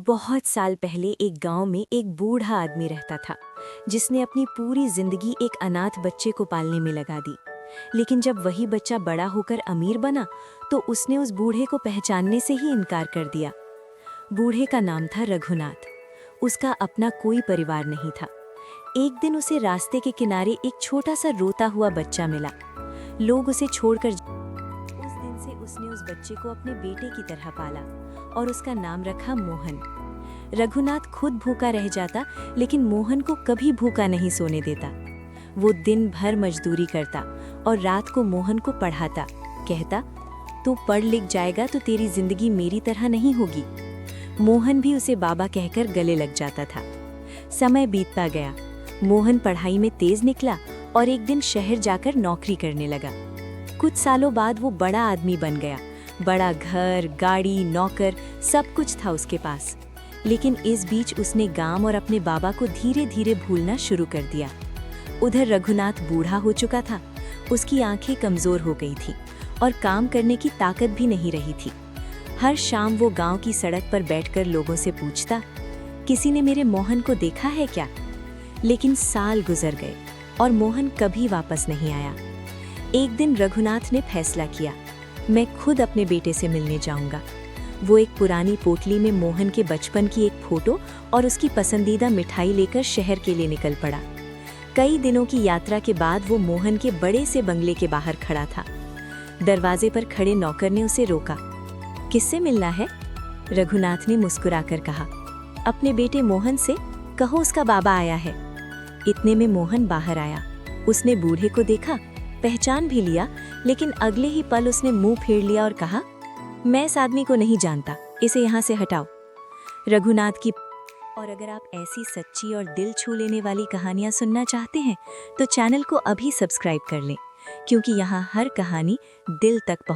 बहुत साल पहले एक गांव में एक बूढ़ा आदमी रहता था जिसने अपनी पूरी जिंदगी एक अनाथ बच्चे को पालने में लगा दी। लेकिन जब वही बच्चा बड़ा होकर अमीर बना तो उसने उस बूढ़े को पहचानने से ही इनकार कर दिया। बूढ़े का नाम था रघुनाथ। उसका अपना कोई परिवार नहीं था। एक दिन उसे रास्ते के किनारे एक छोटा सा रोता हुआ बच्चा मिला। लोग उसे छोड़कर उस दिन से उसने उस बच्चे को अपने बेटे की तरह पाला और उसका नाम रखा मोहन। रघुनाथ खुद भूखा रह जाता लेकिन मोहन को कभी भूखा नहीं सोने देता। वो दिन भर मजदूरी करता और रात को मोहन को पढ़ाता। कहता, तू पढ़ लिख जाएगा तो तेरी जिंदगी मेरी तरह नहीं होगी। मोहन भी उसे बाबा कहकर गले लग जाता था। समय बीतता गया। मोहन पढ़ाई में तेज निकला और एक दिन शहर जाकर नौकरी करने लगा। कुछ सालों बाद वो बड़ा आदमी बन गया। बड़ा घर, गाड़ी, नौकर, सब कुछ था उसके पास। लेकिन इस बीच उसने गांव और अपने बाबा को धीरे धीरे भूलना शुरू कर दिया। उधर रघुनाथ बूढ़ा हो चुका था। उसकी आंखें कमजोर हो गई थी और काम करने की ताकत भी नहीं रही थी। हर शाम वो गांव की सड़क पर बैठकर लोगों से पूछता, किसी ने मेरे मोहन को देखा है क्या? लेकिन साल गुजर गए और मोहन कभी वापस नहीं आया। एक दिन रघुनाथ ने फैसला किया, मैं खुद अपने बेटे से मिलने जाऊंगा। वो एक पुरानी पोटली में मोहन के बचपन की एक फोटो और उसकी पसंदीदा मिठाई लेकर शहर के लिए निकल पड़ा। कई दिनों की यात्रा के बाद वो मोहन के बड़े से बंगले के बाहर खड़ा था। दरवाजे पर खड़े नौकर ने उसे रोका। किससे मिलना है? रघुनाथ ने मुस्कुराकर कहा, अपने बेटे मोहन से, कहो उसका बाबा आया है। इतने में मोहन बाहर आया। उसने बूढ़े को देखा, पहचान भी लिया, लेकिन अगले ही पल उसने मुंह फेर लिया और कहा, मैं इस आदमी को नहीं जानता, इसे यहाँ से हटाओ। रघुनाथ की और अगर आप ऐसी सच्ची और दिल छू लेने वाली कहानियाँ सुनना चाहते हैं तो चैनल को अभी सब्सक्राइब कर लें, क्योंकि यहाँ हर कहानी दिल तक पहुँच